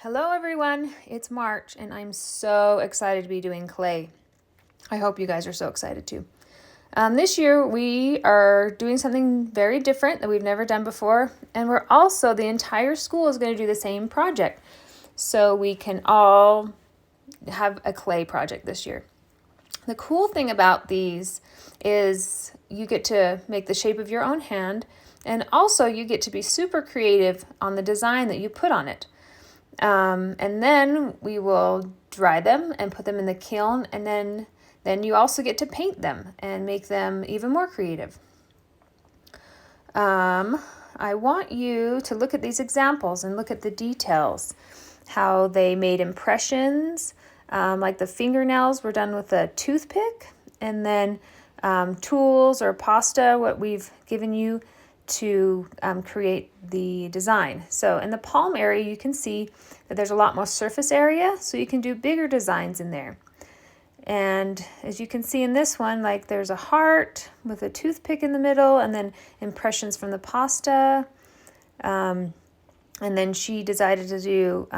Hello everyone, it's March and I'm so excited to be doing clay. I hope you guys are so excited too. This year we are doing something very different that we've never done before, and the entire school is going to do the same project. So we can all have a clay project this year. The cool thing about these is you get to make the shape of your own hand, and also you get to be super creative on the design that you put on it. And then we will dry them and put them in the kiln, and then you also get to paint them and make them even more creative. I want you to look at these examples and look at the details, how they made impressions, like the fingernails were done with a toothpick, and then tools or pasta, what we've given you to create the design. So in the palm area, you can see that there's a lot more surface area, so you can do bigger designs in there. And as you can see in this one, like there's a heart with a toothpick in the middle, and then impressions from the pasta. And then she decided to do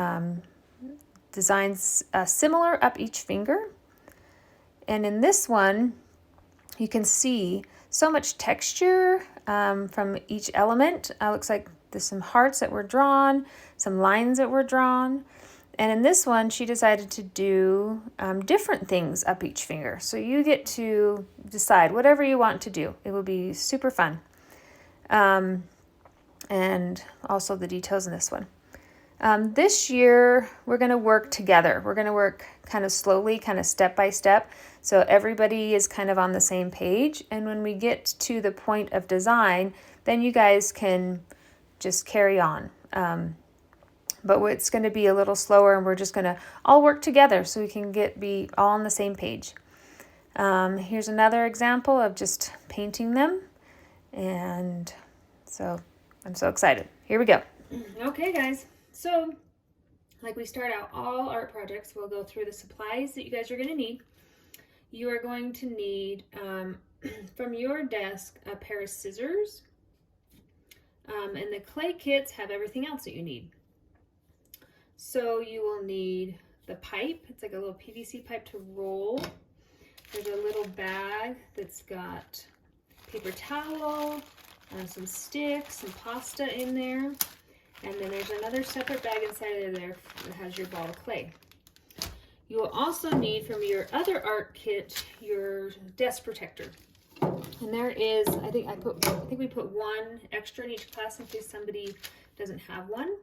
designs similar up each finger. And in this one, you can see so much texture from each element. Looks like there's some hearts that were drawn, some lines that were drawn. And in this one, she decided to do different things up each finger. So you get to decide whatever you want to do. It will be super fun. And also the details in this one. This year, we're going to work together. We're going to work kind of slowly, kind of step by step. So everybody is kind of on the same page. And when we get to the point of design, then you guys can just carry on. But it's going to be a little slower, and we're just going to all work together so we can be all on the same page. Here's another example of just painting them. And so I'm so excited. Here we go. Okay, guys. So, like we start out all art projects, we'll go through the supplies that you guys are going to need. You are going to need, from your desk, a pair of scissors. And the clay kits have everything else that you need. So you will need the pipe. It's like a little PVC pipe to roll. There's a little bag that's got paper towel, some sticks, some pasta in there. And then there's another separate bag inside of there that has your ball of clay. You will also need from your other art kit your desk protector. And there is, I think we put one extra in each class in case somebody doesn't have one.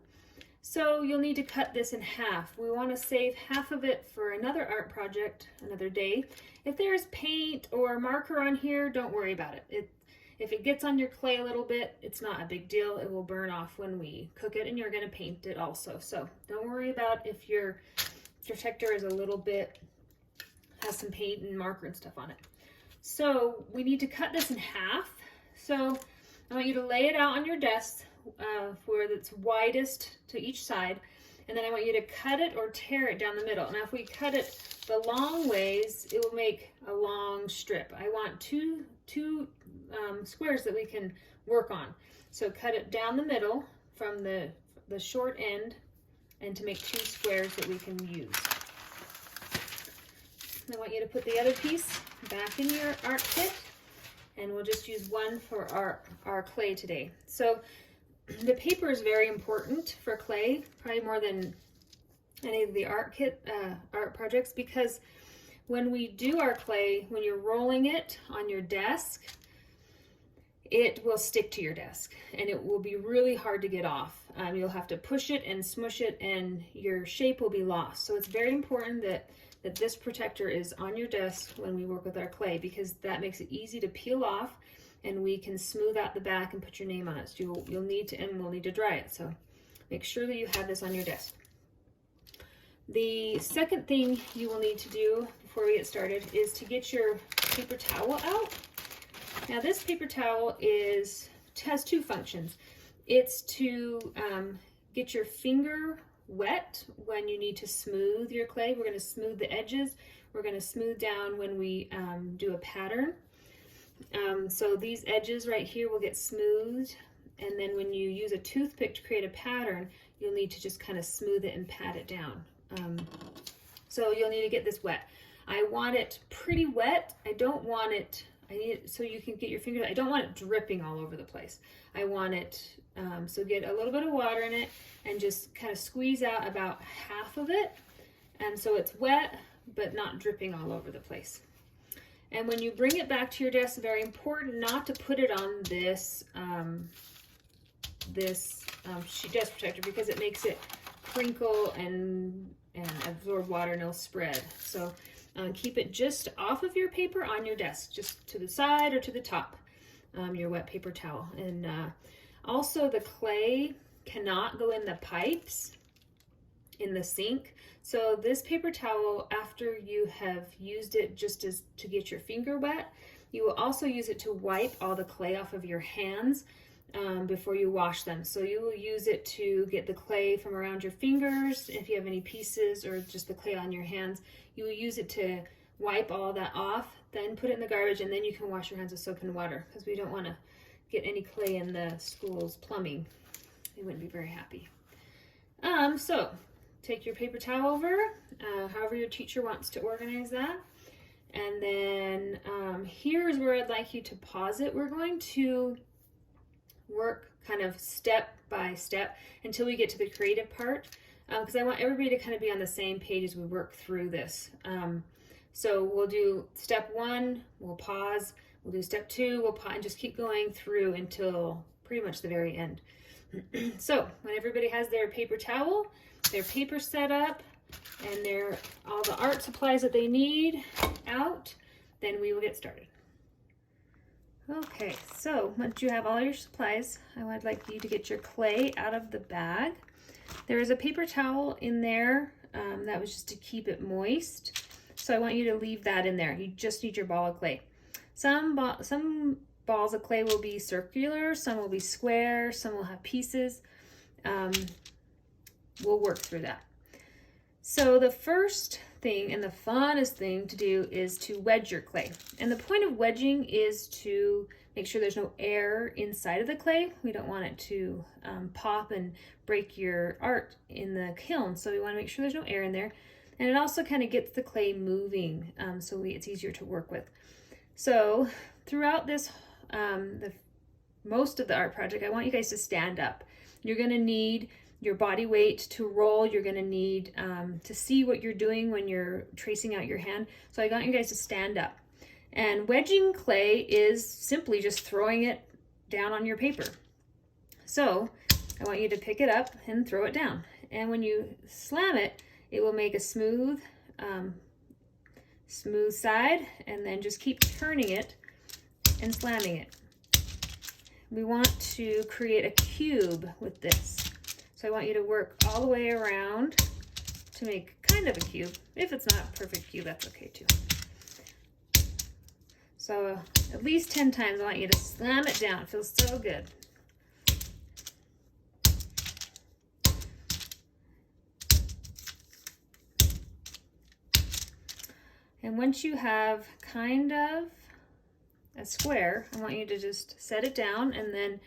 So you'll need to cut this in half. We want to save half of it for another art project another day. If there's paint or marker on here, don't worry about it. If it gets on your clay a little bit, it's not a big deal. It will burn off when we cook it, and you're going to paint it also. So don't worry about if your protector is a little bit, has some paint and marker and stuff on it. So we need to cut this in half. So I want you to lay it out on your desk where it's widest to each side. And then I want you to cut it or tear it down the middle. Now if we cut it the long ways, it will make a long strip. I want two squares that we can work on. So cut it down the middle from the short end, and to make two squares that we can use. I want you to put the other piece back in your art kit, and we'll just use one for our clay today. So the paper is very important for clay, probably more than any of the art projects, because when we do our clay, when you're rolling it on your desk, it will stick to your desk and it will be really hard to get off. You'll have to push it and smush it, and your shape will be lost. So it's very important that this protector is on your desk when we work with our clay, because that makes it easy to peel off, and we can smooth out the back and put your name on it. So you'll need to, and we'll need to dry it. So make sure that you have this on your desk. The second thing you will need to do before we get started is to get your paper towel out. Now this paper towel has two functions. It's to get your finger wet when you need to smooth your clay. We're going to smooth the edges. We're going to smooth down when we do a pattern. So these edges right here will get smoothed, and then when you use a toothpick to create a pattern, you'll need to just kind of smooth it and pat it down. So you'll need to get this wet. I want it pretty wet. I don't want it, I need it so you can get your fingers, I don't want it dripping all over the place. I want it, so get a little bit of water in it and just kind of squeeze out about half of it. And so it's wet, but not dripping all over the place. And when you bring it back to your desk, it's very important not to put it on this, sheet desk protector, because it makes it crinkle and absorb water and it'll spread. So keep it just off of your paper on your desk, just to the side or to the top, your wet paper towel. And also the clay cannot go in the pipes in the sink. So this paper towel, after you have used it just as to get your finger wet, you will also use it to wipe all the clay off of your hands before you wash them. So you will use it to get the clay from around your fingers. If you have any pieces or just the clay on your hands, you will use it to wipe all that off, then put it in the garbage, and then you can wash your hands with soap and water, because we don't want to get any clay in the school's plumbing. They wouldn't be very happy. So take your paper towel over, however your teacher wants to organize that. And then here's where I'd like you to pause it. We're going to work kind of step by step until we get to the creative part, because I want everybody to kind of be on the same page as we work through this. So we'll do step 1, we'll pause, we'll do step 2, we'll pause, and just keep going through until pretty much the very end. So when everybody has their paper towel, their paper set up, and all the art supplies that they need out, then we will get started. Okay, so once you have all your supplies, I would like you to get your clay out of the bag. There is a paper towel in there that was just to keep it moist. So I want you to leave that in there. You just need your ball of clay. Some balls of clay will be circular, some will be square, some will have pieces. We'll work through that. So the first thing and the funnest thing to do is to wedge your clay. And the point of wedging is to make sure there's no air inside of the clay. We don't want it to pop and break your art in the kiln. So we want to make sure there's no air in there. And it also kind of gets the clay moving, so it's easier to work with. So throughout this, most of the art project, I want you guys to stand up. You're going to need your body weight to roll. You're going to need to see what you're doing when you're tracing out your hand. So I want you guys to stand up. And wedging clay is simply just throwing it down on your paper. So I want you to pick it up and throw it down. And when you slam it, it will make a smooth side, and then just keep turning it and slamming it. We want to create a cube with this. So I want you to work all the way around to make kind of a cube. If it's not a perfect cube, that's okay too. So at least 10 times I want you to slam it down. It feels so good. And once you have kind of a square, I want you to just set it down, and then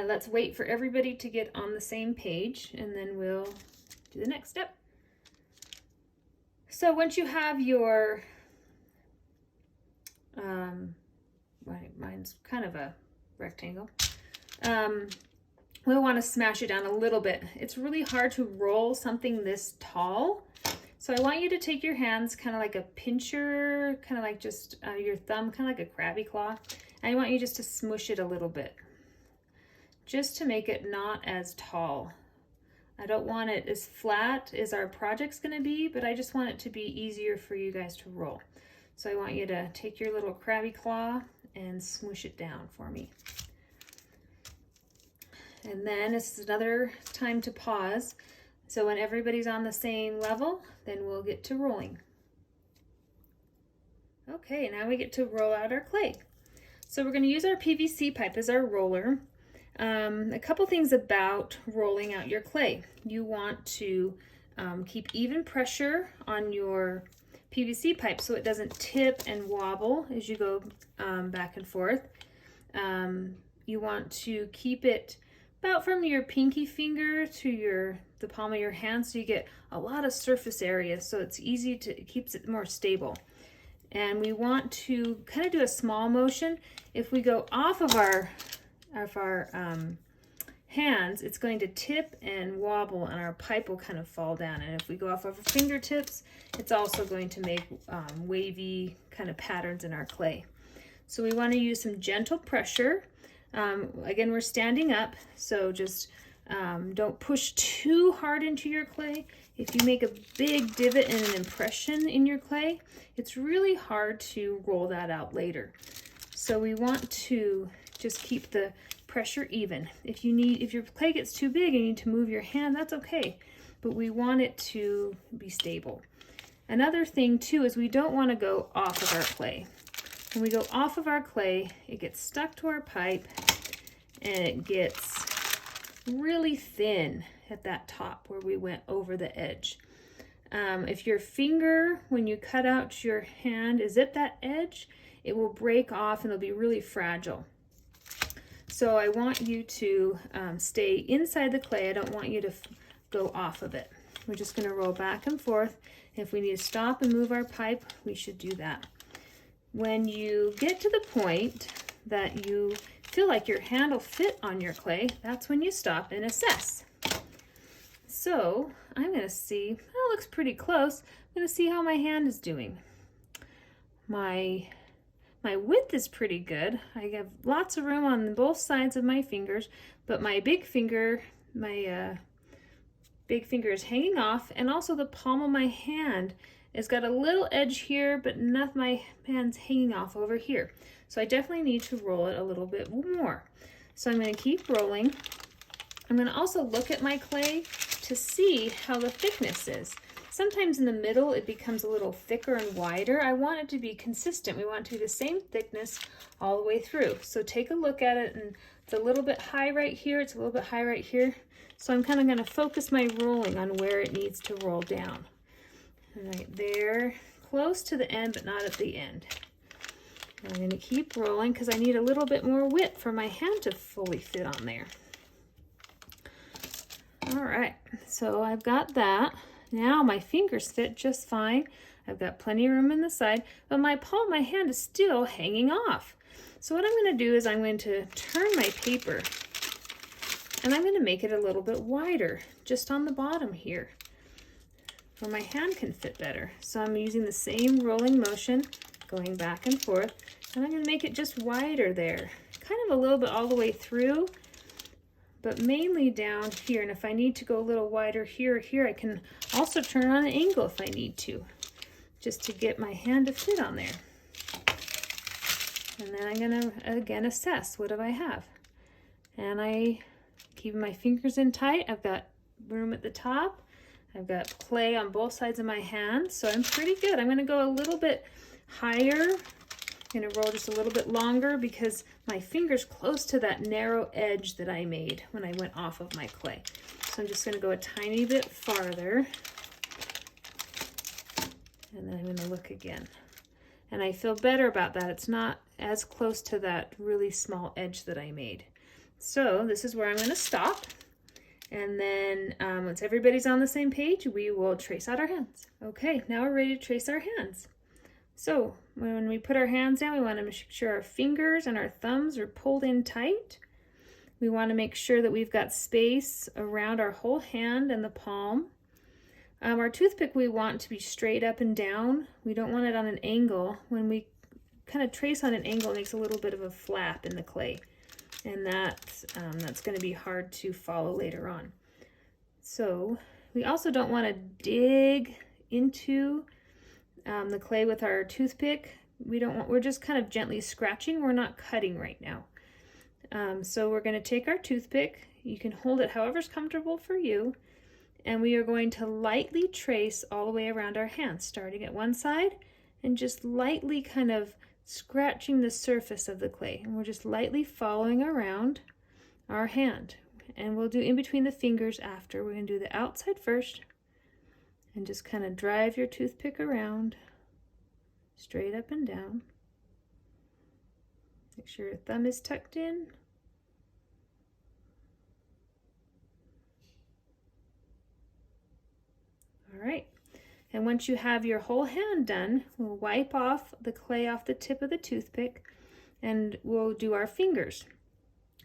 let's wait for everybody to get on the same page, and then we'll do the next step. So once you have your, mine's kind of a rectangle, we'll want to smash it down a little bit. It's really hard to roll something this tall. So I want you to take your hands kind of like a pincher, kind of like just your thumb, kind of like a crabby claw. And I want you just to smush it a little bit, just to make it not as tall. I don't want it as flat as our project's gonna be, but I just want it to be easier for you guys to roll. So I want you to take your little crabby claw and smoosh it down for me. And then this is another time to pause. So when everybody's on the same level, then we'll get to rolling. Okay, now we get to roll out our clay. So we're going to use our PVC pipe as our roller. A couple things about rolling out your clay. You want to keep even pressure on your PVC pipe so it doesn't tip and wobble as you go back and forth. You want to keep it about from your pinky finger to the palm of your hand, so you get a lot of surface area, so it's easy to, it keeps it more stable. And we want to kind of do a small motion. If we go off of our hands, it's going to tip and wobble and our pipe will kind of fall down. And if we go off of our fingertips, it's also going to make wavy kind of patterns in our clay. So we want to use some gentle pressure. Again, we're standing up, so just don't push too hard into your clay. If you make a big divot and an impression in your clay, it's really hard to roll that out later. So we want to just keep the pressure even. If your clay gets too big and you need to move your hand, that's okay, but we want it to be stable. Another thing too is we don't want to go off of our clay. When we go off of our clay, it gets stuck to our pipe and it gets really thin at that top where we went over the edge. If your finger, when you cut out your hand, is at that edge, it will break off and it'll be really fragile. So I want you to stay inside the clay. I don't want you to go off of it. We're just going to roll back and forth. If we need to stop and move our pipe, we should do that. When you get to the point that you feel like your hand will fit on your clay, that's when you stop and assess. So I'm going to see, that looks pretty close. I'm going to see how my hand is doing. My width is pretty good. I have lots of room on both sides of my fingers, but my big finger is hanging off, and also the palm of my hand has got a little edge here, but not my hand's hanging off over here. So I definitely need to roll it a little bit more. So I'm going to keep rolling. I'm going to also look at my clay to see how the thickness is. Sometimes in the middle it becomes a little thicker and wider. I want it to be consistent. We want it to be the same thickness all the way through. So take a look at it, and it's a little bit high right here, it's a little bit high right here. So I'm kind of going to focus my rolling on where it needs to roll down. Right there, close to the end, but not at the end. I'm going to keep rolling because I need a little bit more width for my hand to fully fit on there. All right, so I've got that. Now my fingers fit just fine. I've got plenty of room in the side, but my palm of my hand is still hanging off. So what I'm going to do is I'm going to turn my paper and I'm going to make it a little bit wider just on the bottom here where my hand can fit better. So I'm using the same rolling motion, going back and forth, and I'm going to make it just wider there, kind of a little bit all the way through, but mainly down here. And if I need to go a little wider here or here, I can also turn on an angle if I need to, just to get my hand to fit on there. And then I'm going to again assess, what do I have? And I keep my fingers in tight. I've got room at the top. I've got clay on both sides of my hand, so I'm pretty good. I'm going to go a little bit higher. I'm going to roll just a little bit longer because my finger's close to that narrow edge that I made when I went off of my clay. So I'm just going to go a tiny bit farther. And then I'm going to look again. And I feel better about that. It's not as close to that really small edge that I made. So this is where I'm going to stop. And then once everybody's on the same page, we will trace out our hands. Okay, now we're ready to trace our hands. So when we put our hands down, we want to make sure our fingers and our thumbs are pulled in tight. We want to make sure that we've got space around our whole hand and the palm. Our toothpick, we want to be straight up and down. We don't want it on an angle. When we kind of trace on an angle, it makes a little bit of a flap in the clay. And that's going to be hard to follow later on. So we also don't want to dig into the clay with our toothpick. We're just kind of gently scratching. We're not cutting right now. So we're going to take our toothpick. You can hold it however's comfortable for you. And we are going to lightly trace all the way around our hands, starting at one side and just lightly kind of scratching the surface of the clay. And we're just lightly following around our hand. And we'll do in between the fingers after. We're going to do the outside first and just kind of drive your toothpick around, straight up and down. Make sure your thumb is tucked in. All right. And once you have your whole hand done, we'll wipe off the clay off the tip of the toothpick and we'll do our fingers.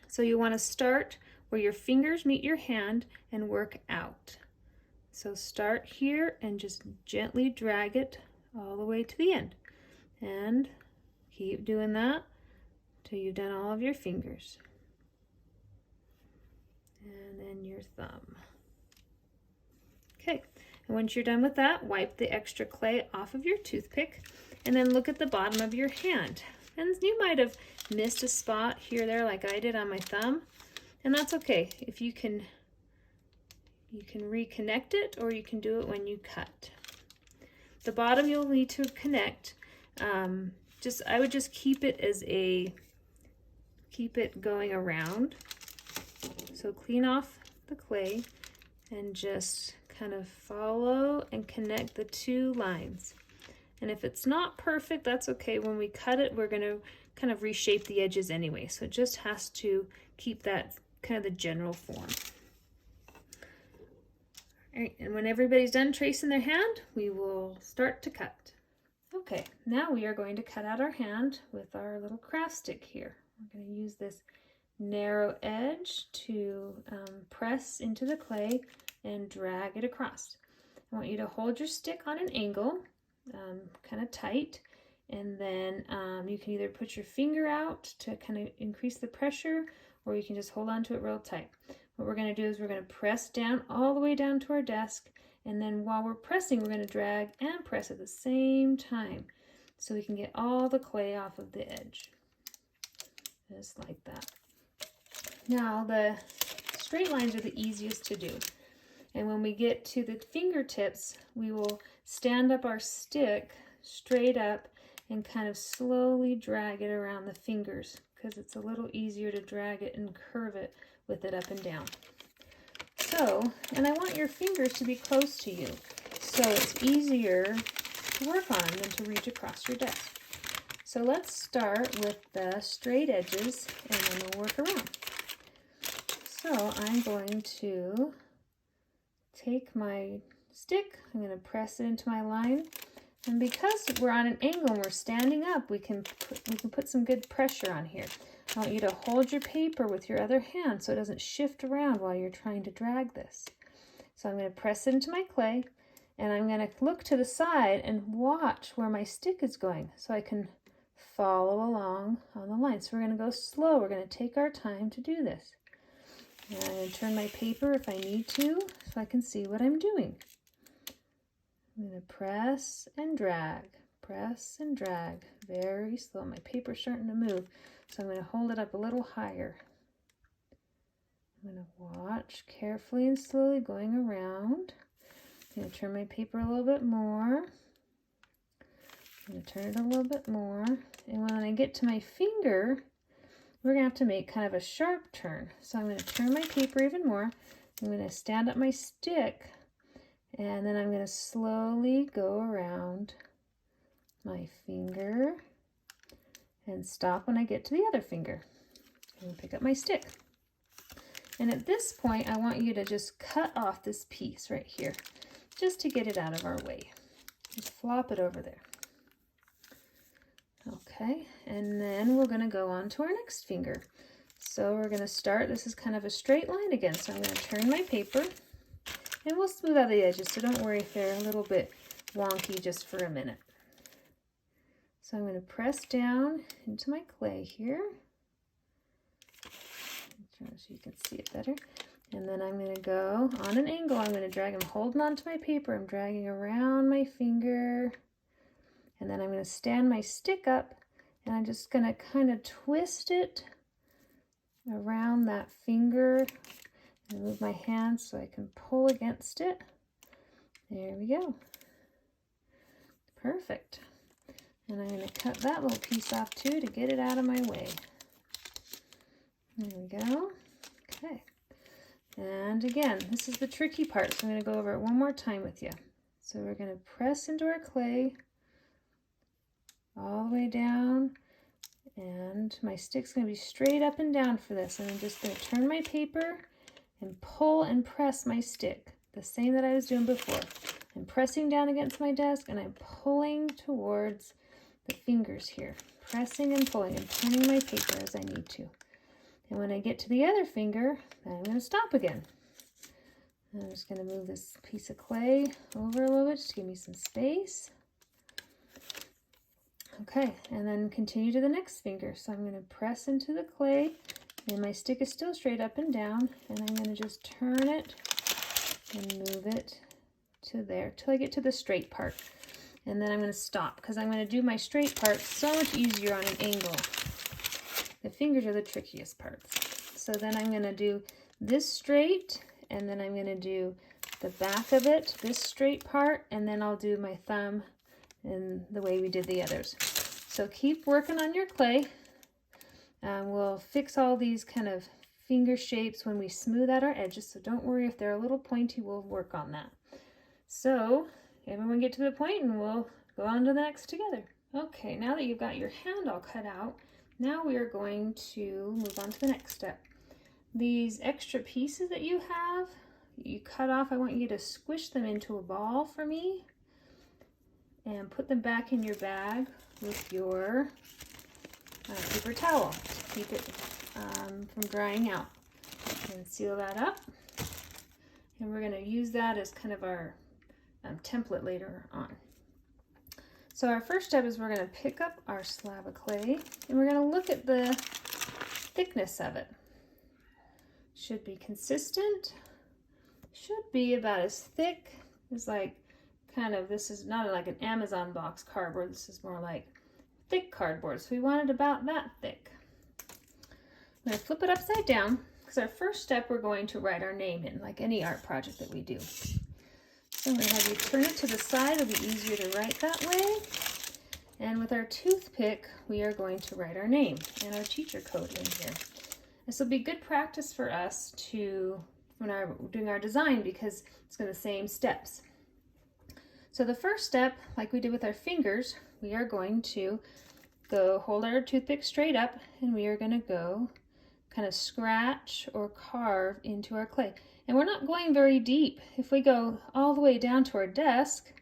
So you want to start where your fingers meet your hand and work out. So start here and just gently drag it all the way to the end. And keep doing that till you've done all of your fingers. And then your thumb. Okay, and once you're done with that, wipe the extra clay off of your toothpick and then look at the bottom of your hand. And you might have missed a spot here or there like I did on my thumb, and that's okay. If you can reconnect it, or you can do it when you cut. The bottom you'll need to connect. I would just keep it going around. So clean off the clay and just kind of follow and connect the two lines. And if it's not perfect, that's okay. When we cut it, we're going to kind of reshape the edges anyway. So it just has to keep that kind of the general form. All right, and when everybody's done tracing their hand, we will start to cut. Okay, now we are going to cut out our hand with our little craft stick here. We're going to use this narrow edge to press into the clay and drag it across. I want you to hold your stick on an angle, kind of tight, and then you can either put your finger out to kind of increase the pressure, or you can just hold on to it real tight. What we're going to do is we're going to press down all the way down to our desk, and then while we're pressing, we're going to drag and press at the same time so we can get all the clay off of the edge. Just like that. Now the straight lines are the easiest to do. And when we get to the fingertips, we will stand up our stick straight up and kind of slowly drag it around the fingers, because it's a little easier to drag it and curve it with it up and down. So, and I want your fingers to be close to you, so it's easier to work on than to reach across your desk. So let's start with the straight edges and then we'll work around. So I'm going to take my stick, I'm going to press it into my line, and because we're on an angle and we're standing up, we can put some good pressure on here. I want you to hold your paper with your other hand so it doesn't shift around while you're trying to drag this. So I'm going to press it into my clay, and I'm going to look to the side and watch where my stick is going so I can follow along on the line. So we're going to go slow. We're going to take our time to do this. And I'm going to turn my paper if I need to so I can see what I'm doing. I'm going to press and drag very slow. My paper's starting to move, so I'm going to hold it up a little higher. I'm going to watch carefully and slowly going around. I'm going to turn my paper a little bit more. I'm going to turn it a little bit more. And when I get to my finger, we're going to have to make kind of a sharp turn. So I'm going to turn my paper even more. I'm going to stand up my stick, and then I'm going to slowly go around my finger and stop when I get to the other finger. I'm going to pick up my stick. And at this point, I want you to just cut off this piece right here, just to get it out of our way. Just flop it over there. Okay, and then we're going to go on to our next finger. So we're going to start, this is kind of a straight line again, so I'm going to turn my paper, and we'll smooth out the edges, so don't worry if they're a little bit wonky just for a minute. So I'm going to press down into my clay here, so you can see it better. And then I'm going to go on an angle. I'm going to drag, I'm holding onto my paper, I'm dragging around my finger, and then I'm going to stand my stick up, and I'm just going to kind of twist it around that finger and move my hand so I can pull against it. There we go. Perfect. And I'm going to cut that little piece off too to get it out of my way. There we go. Okay. And again, this is the tricky part, so I'm going to go over it one more time with you. So we're going to press into our clay all the way down, and my stick's going to be straight up and down for this. And I'm just going to turn my paper and pull and press my stick, the same that I was doing before. I'm pressing down against my desk and I'm pulling towards the fingers here, pressing and pulling and turning my paper as I need to. And when I get to the other finger, then I'm going to stop again. I'm just going to move this piece of clay over a little bit just to give me some space. Okay, and then continue to the next finger. So I'm going to press into the clay, and my stick is still straight up and down, and I'm going to just turn it and move it to there till I get to the straight part. And then I'm going to stop because I'm going to do my straight part so much easier on an angle. The fingers are the trickiest parts. So then I'm going to do this straight, and then I'm going to do the back of it, this straight part, and then I'll do my thumb in the way we did the others. So keep working on your clay. We'll fix all these kind of finger shapes when we smooth out our edges, so don't worry if they're a little pointy, we'll work on that. So everyone get to the point and we'll go on to the next together. Okay, now that you've got your hand all cut out, now we are going to move on to the next step. These extra pieces that you have, you cut off, I want you to squish them into a ball for me and put them back in your bag with your paper towel to keep it from drying out. And seal that up. And we're going to use that as kind of our template later on. So our first step is we're going to pick up our slab of clay and we're going to look at the thickness of it. Should be consistent. Should be about as thick as like kind of, this is not like an Amazon box cardboard. This is more like thick cardboard. So we want it about that thick. I'm going to flip it upside down because our first step we're going to write our name in like any art project that we do. So I'm going to have you turn it to the side. It'll be easier to write that way. And with our toothpick, we are going to write our name and our teacher code in here. This will be good practice for us when we're doing our design because it's going to the same steps. So the first step, like we did with our fingers, we are going to go hold our toothpick straight up and we are going to go kind of scratch or carve into our clay. And we're not going very deep. If we go all the way down to our desk,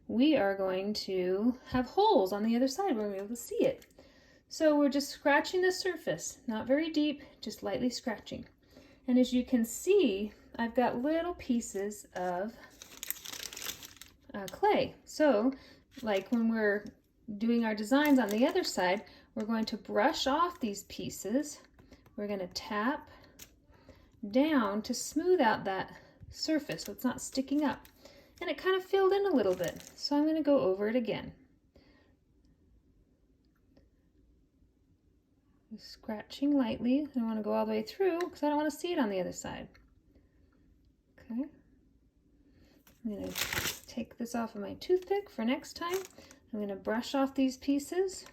we are going to have holes on the other side where we'll be able to see it. So we're just scratching the surface, not very deep, just lightly scratching. And as you can see, I've got little pieces of clay. So like when we're doing our designs on the other side, we're going to brush off these pieces. We're going to tap down to smooth out that surface so it's not sticking up. And it kind of filled in a little bit. So I'm going to go over it again. Scratching lightly. I don't want to go all the way through because I don't want to see it on the other side. Okay. I'm going to take this off of my toothpick for next time. I'm going to brush off these pieces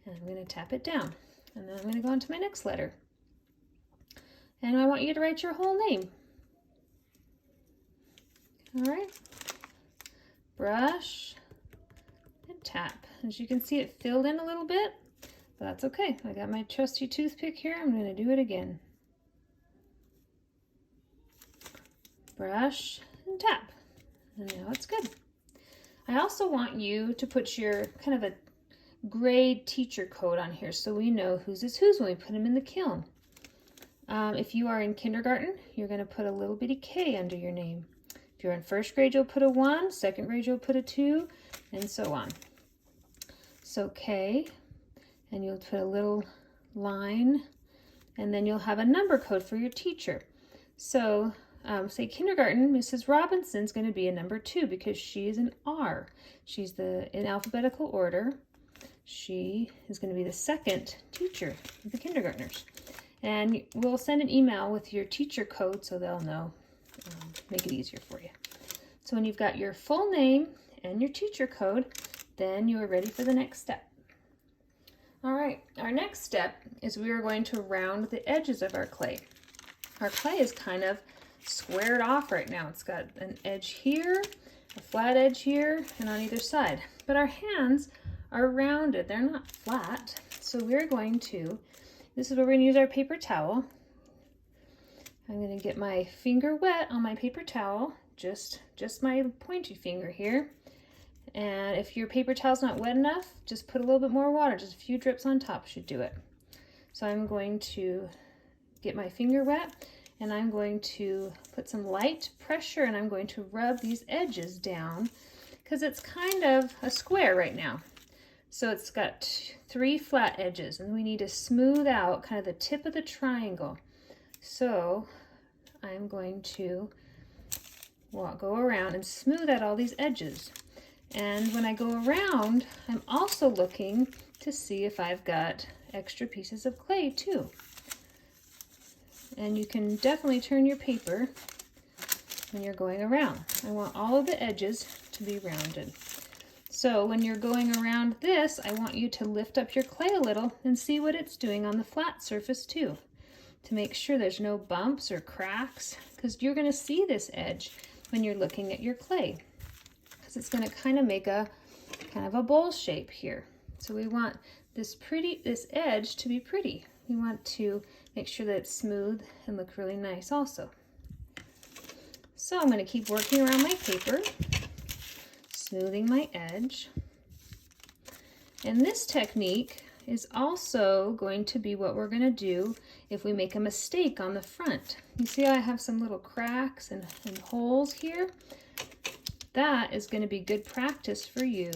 and I'm going to tap it down. And then I'm going to go on to my next letter. And I want you to write your whole name. All right. Brush and tap. As you can see, it filled in a little bit, but that's okay. I got my trusty toothpick here. I'm going to do it again. Brush and tap. And now it's good. I also want you to put your kind of a grade teacher code on here so we know whose is whose when we put them in the kiln. If you are in kindergarten, you're going to put a little bitty K under your name. If you're in first grade, you'll put a 1, second grade, you'll put a 2, and so on. So K, and you'll put a little line, and then you'll have a number code for your teacher. So say kindergarten, Mrs. Robinson's going to be a number 2 because she is an R. She's in alphabetical order. She is going to be the second teacher of the kindergartners. And we'll send an email with your teacher code so they'll know, make it easier for you. So when you've got your full name and your teacher code, then you are ready for the next step. All right, our next step is we are going to round the edges of our clay. Our clay is kind of squared off right now. It's got an edge here, a flat edge here, and on either side. But our hands are rounded, they're not flat. So we're going to, this is where we're going to use our paper towel. I'm going to get my finger wet on my paper towel just my pointy finger here. And if your paper towel's not wet enough, just put a little bit more water, just a few drips on top should do it. So I'm going to get my finger wet, and I'm going to put some light pressure, and I'm going to rub these edges down because it's kind of a square right now. So it's got 3 flat edges, and we need to smooth out kind of the tip of the triangle. So I'm going to go around and smooth out all these edges. And when I go around, I'm also looking to see if I've got extra pieces of clay too. And you can definitely turn your paper when you're going around. I want all of the edges to be rounded. So when you're going around this, I want you to lift up your clay a little and see what it's doing on the flat surface too, to make sure there's no bumps or cracks, because you're going to see this edge when you're looking at your clay, because it's going to kind of make a kind of a bowl shape here. So we want this edge to be pretty. We want to make sure that it's smooth and look really nice also. So I'm going to keep working around my paper, smoothing my edge. And this technique is also going to be what we're going to do if we make a mistake on the front. You see how I have some little cracks and holes here? That is going to be good practice for you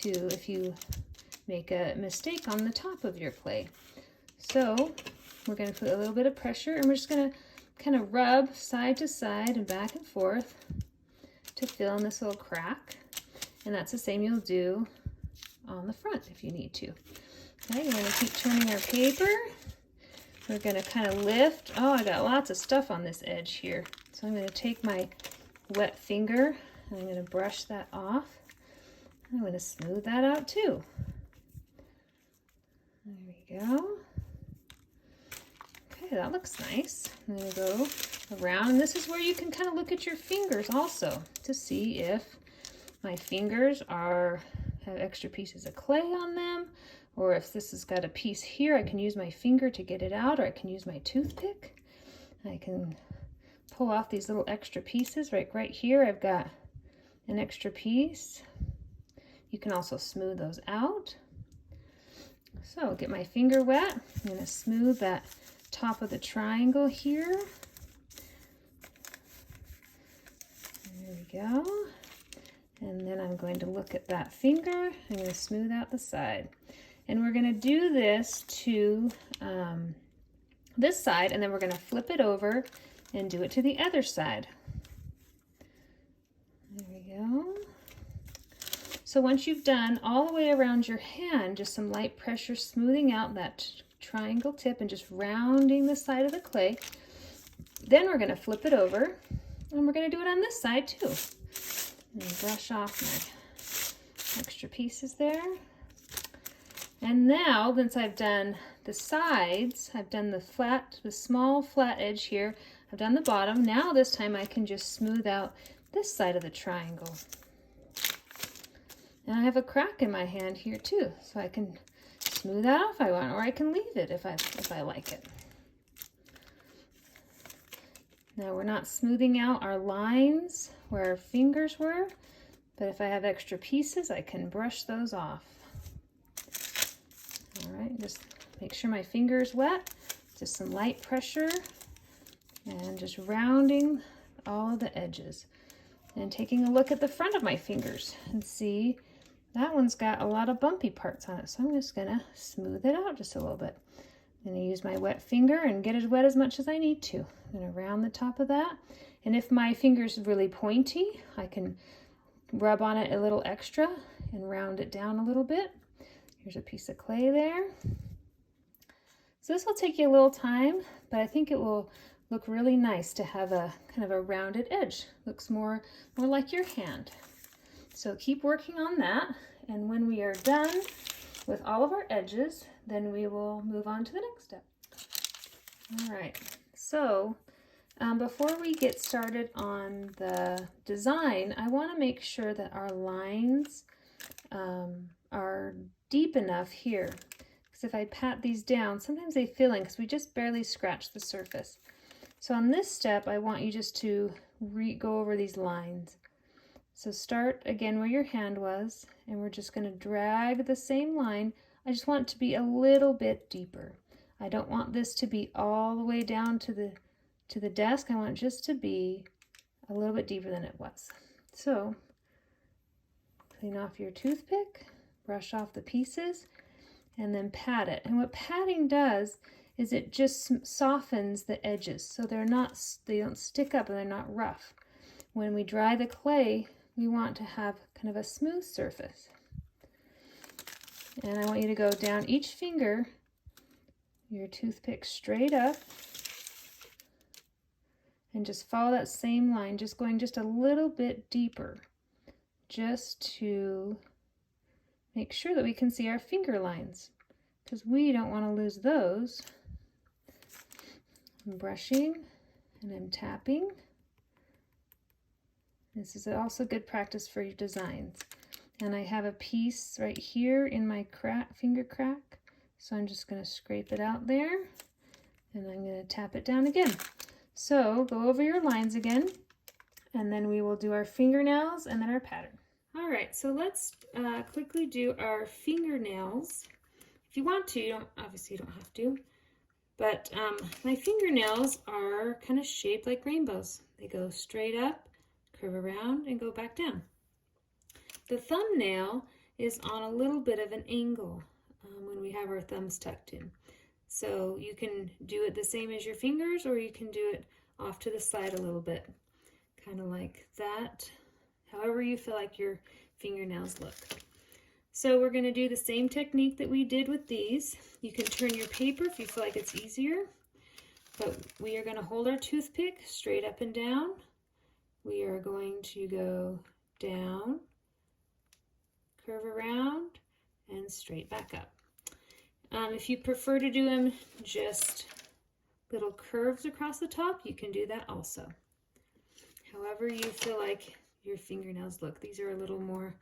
if you make a mistake on the top of your clay. So we're going to put a little bit of pressure, and we're just going to kind of rub side to side and back and forth to fill in this little crack. And that's the same you'll do on the front if you need to. Okay, we're going to keep turning our paper. We're going to kind of lift. Oh, I got lots of stuff on this edge here. So I'm going to take my wet finger and I'm going to brush that off. I'm going to smooth that out too. There we go. Okay, that looks nice. I'm going to go around, and this is where you can kind of look at your fingers also to see if my fingers have extra pieces of clay on them, or if this has got a piece here, I can use my finger to get it out, or I can use my toothpick. I can pull off these little extra pieces. Right here I've got an extra piece. You can also smooth those out. So get my finger wet. I'm going to smooth that top of the triangle here. There we go. And then I'm going to look at that finger. I'm going to smooth out the side. And we're going to do this to this side, and then we're going to flip it over and do it to the other side. There we go. So once you've done all the way around your hand, just some light pressure smoothing out that triangle tip and just rounding the side of the clay, then we're going to flip it over, and we're going to do it on this side too. And brush off my extra pieces there. And now, since I've done the sides, I've done the small flat edge here, I've done the bottom. Now this time I can just smooth out this side of the triangle. And I have a crack in my hand here too, so I can smooth that off if I want, or I can leave it if I like it. Now we're not smoothing out our lines where our fingers were, but if I have extra pieces, I can brush those off. All right, just make sure my finger is wet, just some light pressure, and just rounding all of the edges. And taking a look at the front of my fingers and see that one's got a lot of bumpy parts on it, so I'm just gonna smooth it out just a little bit. I'm gonna use my wet finger and get as wet as much as I need to. I'm gonna round the top of that. And if my finger's really pointy, I can rub on it a little extra and round it down a little bit. Here's a piece of clay there. So this will take you a little time, but I think it will look really nice to have a kind of a rounded edge. Looks more like your hand. So keep working on that, and when we are done with all of our edges, then we will move on to the next step. All right, so before we get started on the design, I want to make sure that our lines are deep enough here, because if I pat these down, sometimes they fill in because we just barely scratched the surface. So on this step, I want you just to go over these lines. So start again where your hand was, and we're just going to drag the same line. I just want it to be a little bit deeper. I don't want this to be all the way down to the desk. I want it just to be a little bit deeper than it was. So clean off your toothpick, brush off the pieces, and then pat it. And what patting does is it just softens the edges so they don't stick up and they're not rough. When we dry the clay, we want to have kind of a smooth surface. And I want you to go down each finger, your toothpick straight up, and just follow that same line, just going just a little bit deeper, just to make sure that we can see our finger lines, because we don't want to lose those. I'm brushing and I'm tapping. This is also good practice for your designs. And I have a piece right here in my finger crack, so I'm just going to scrape it out there, and I'm going to tap it down again. So go over your lines again, and then we will do our fingernails and then our pattern. All right, so let's quickly do our fingernails. If you want to, obviously you don't have to, but my fingernails are kind of shaped like rainbows. They go straight up, curve around, and go back down. The thumbnail is on a little bit of an angle when we have our thumbs tucked in. So you can do it the same as your fingers, or you can do it off to the side a little bit, kind of like that, however you feel like your fingernails look. So we're going to do the same technique that we did with these. You can turn your paper if you feel like it's easier, but we are going to hold our toothpick straight up and down. We are going to go down, curve around, and straight back up. If you prefer to do them just little curves across the top, you can do that also. However you feel like your fingernails look. These are a little more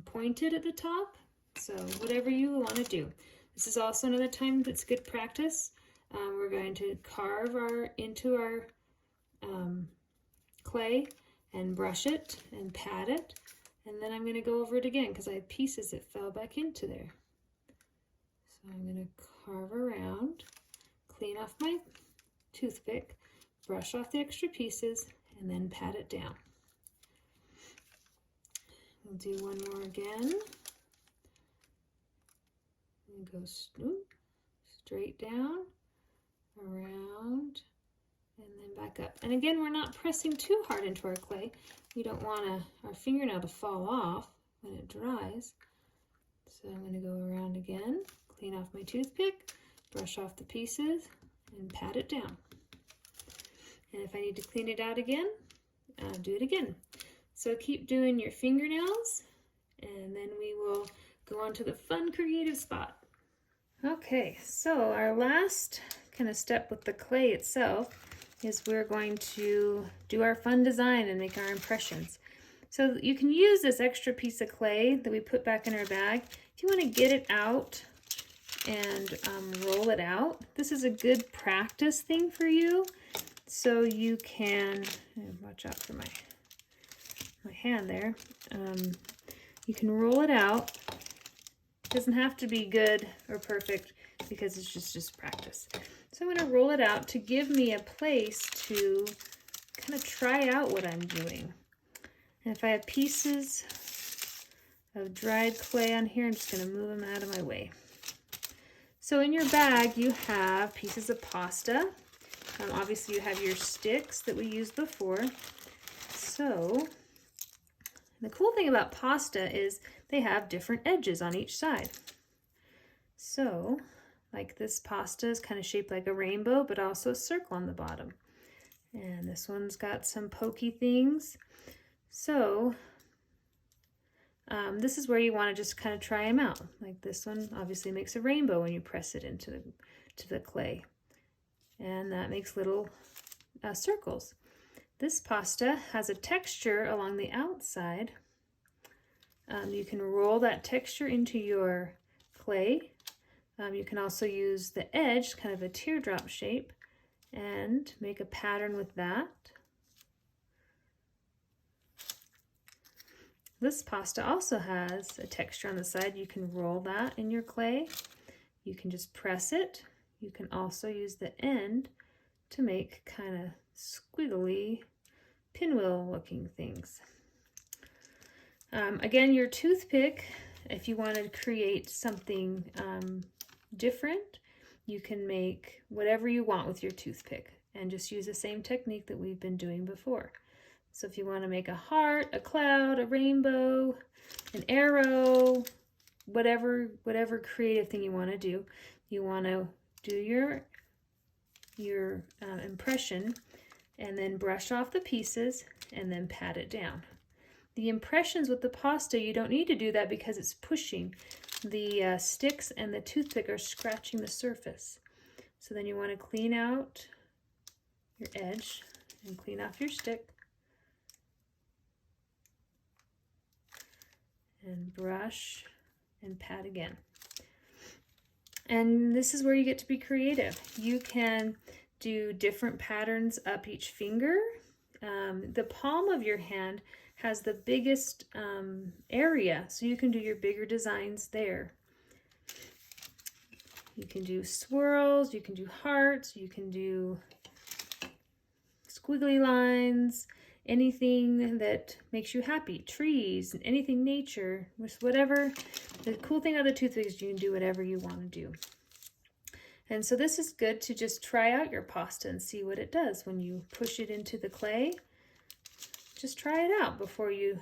pointed at the top, so whatever you want to do. This is also another time that's good practice. We're going to carve into our clay and brush it and pat it, and then I'm going to go over it again because I have pieces that fell back into there. So I'm going to carve around, clean off my toothpick, brush off the extra pieces, and then pat it down. We'll do one more again. And go straight down, around, and then back up. And again, we're not pressing too hard into our clay. We don't want our fingernail to fall off when it dries. So I'm going to go around again, clean off my toothpick, brush off the pieces, and pat it down. And if I need to clean it out again, I'll do it again. So keep doing your fingernails, and then we will go on to the fun creative spot. Okay, so our last kind of step with the clay itself is we're going to do our fun design and make our impressions. So you can use this extra piece of clay that we put back in our bag. If you want to get it out and roll it out, this is a good practice thing for you. So you can, watch out for my hand there. You can roll it out. It doesn't have to be good or perfect because it's just practice. So I'm going to roll it out to give me a place to kind of try out what I'm doing. And if I have pieces of dried clay on here, I'm just going to move them out of my way. So in your bag, you have pieces of pasta. Obviously, you have your sticks that we used before. So the cool thing about pasta is they have different edges on each side. So, like this pasta is kind of shaped like a rainbow, but also a circle on the bottom. And this one's got some pokey things. So, this is where you want to just kind of try them out. Like this one obviously makes a rainbow when you press it into the clay. And that makes little circles. This pasta has a texture along the outside. You can roll that texture into your clay. You can also use the edge, kind of a teardrop shape, and make a pattern with that. This pasta also has a texture on the side. You can roll that in your clay. You can just press it. You can also use the end to make kind of squiggly pinwheel looking things. Again, your toothpick, if you want to create something different, you can make whatever you want with your toothpick and just use the same technique that we've been doing before. So if you want to make a heart, a cloud, a rainbow, an arrow, whatever creative thing you want to do, you want to do your impression and then brush off the pieces and then pat it down. The impressions with the pasta, you don't need to do that because it's pushing. The sticks and the toothpick are scratching the surface. So then you want to clean out your edge and clean off your stick. And brush and pat again. And this is where you get to be creative. You can do different patterns up each finger. The palm of your hand has the biggest area, so you can do your bigger designs there. You can do swirls, you can do hearts, you can do squiggly lines, anything that makes you happy, trees, anything nature, with whatever. The cool thing about the toothpick is you can do whatever you want to do. And so this is good to just try out your pasta and see what it does when you push it into the clay. Just try it out before you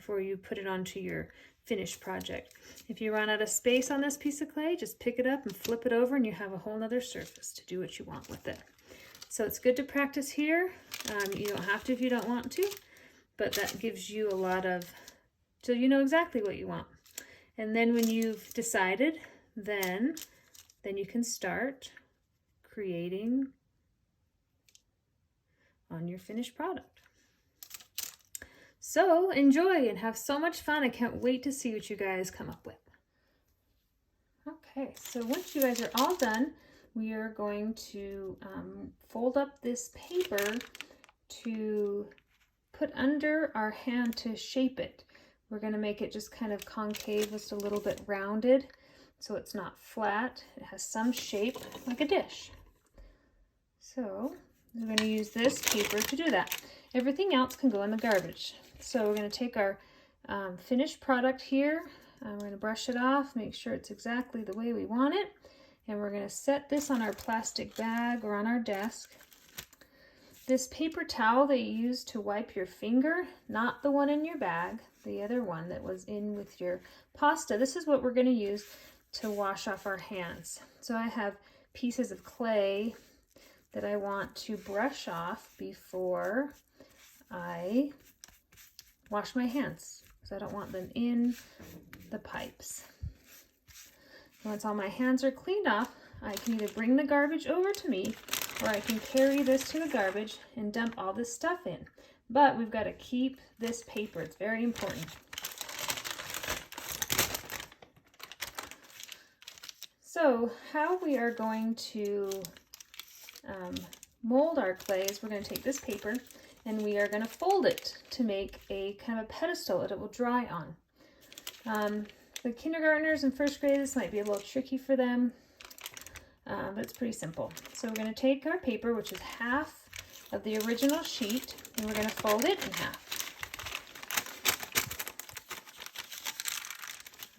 put it onto your finished project. If you run out of space on this piece of clay, just pick it up and flip it over and you have a whole nother surface to do what you want with it. So it's good to practice here. You don't have to if you don't want to, but that gives you a lot of, so you know exactly what you want. And then when you've decided, then you can start creating on your finished product. So enjoy and have so much fun. I can't wait to see what you guys come up with. Okay, so once you guys are all done, we are going to fold up this paper to put under our hand to shape it. We're going to make it just kind of concave, just a little bit rounded, so it's not flat. It has some shape like a dish. So we're going to use this paper to do that. Everything else can go in the garbage. So we're going to take our finished product here. We're going to brush it off, make sure it's exactly the way we want it. And we're going to set this on our plastic bag or on our desk. This paper towel that you use to wipe your finger, not the one in your bag, the other one that was in with your pasta, this is what we're going to use to wash off our hands. So I have pieces of clay that I want to brush off before I wash my hands, because I don't want them in the pipes. Once all my hands are cleaned off, I can either bring the garbage over to me or I can carry this to the garbage and dump all this stuff in. But we've got to keep this paper. It's very important. So how we are going to mold our clay is we're going to take this paper and we are going to fold it to make a kind of a pedestal that it will dry on. The kindergartners and first grade, this might be a little tricky for them, but it's pretty simple. So we're going to take our paper, which is half of the original sheet, and we're going to fold it in half.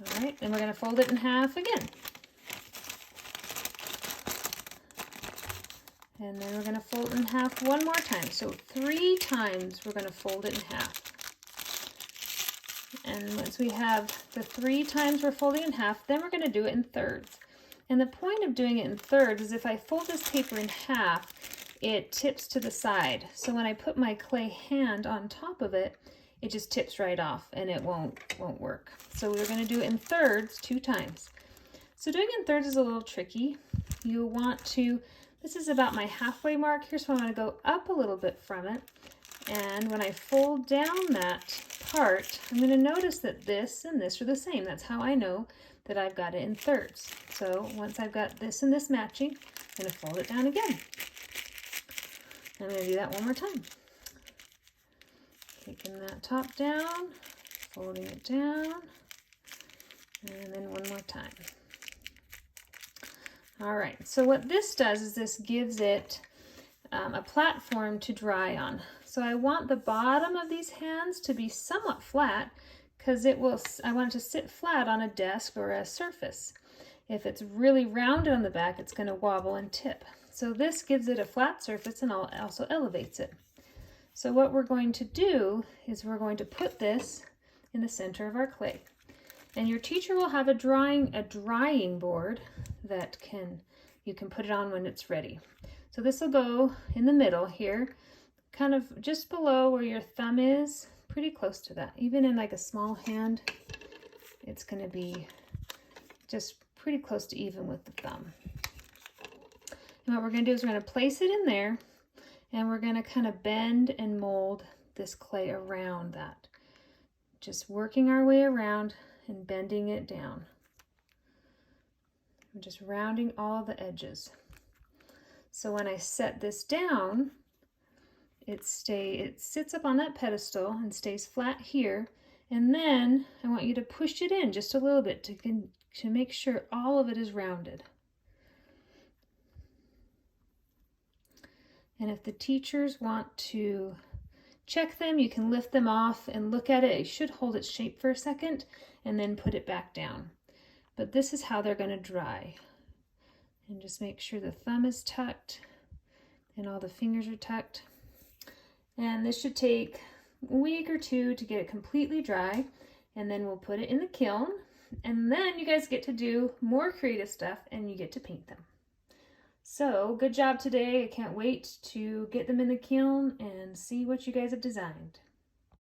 All right, and we're going to fold it in half again. And then we're going to fold it in half one more time. So 3 times we're going to fold it in half. And once we have the 3 times we're folding in half, then we're going to do it in thirds. And the point of doing it in thirds is if I fold this paper in half, it tips to the side. So when I put my clay hand on top of it, it just tips right off and it won't work. So we're going to do it in thirds 2 times. So doing it in thirds is a little tricky. You want to, this is about my halfway mark here, so I'm going to go up a little bit from it. And when I fold down that part, I'm going to notice that this and this are the same. That's how I know that I've got it in thirds. So once I've got this and this matching, I'm going to fold it down again. I'm going to do that one more time. Taking that top down, folding it down, and then one more time. All right, so what this does is this gives it a platform to dry on. So I want the bottom of these hands to be somewhat flat because I want it to sit flat on a desk or a surface. If it's really rounded on the back, it's going to wobble and tip. So this gives it a flat surface and also elevates it. So what we're going to do is we're going to put this in the center of our clay. And your teacher will have a drying board that you can put it on when it's ready. So this will go in the middle here, kind of just below where your thumb is, pretty close to that. Even in like a small hand, it's going to be just pretty close to even with the thumb. And what we're going to do is we're going to place it in there, and we're going to kind of bend and mold this clay around that. Just working our way around and bending it down. I'm just rounding all the edges. So when I set this down, it sits up on that pedestal and stays flat here. And then I want you to push it in just a little bit to make sure all of it is rounded. And if the teachers want to check them, you can lift them off and look at it. You should hold its shape for a second and then put it back down. But this is how they're going to dry. And just make sure the thumb is tucked and all the fingers are tucked. And this should take a week or two to get it completely dry. And then we'll put it in the kiln. And then you guys get to do more creative stuff and you get to paint them. So good job today. I can't wait to get them in the kiln and see what you guys have designed.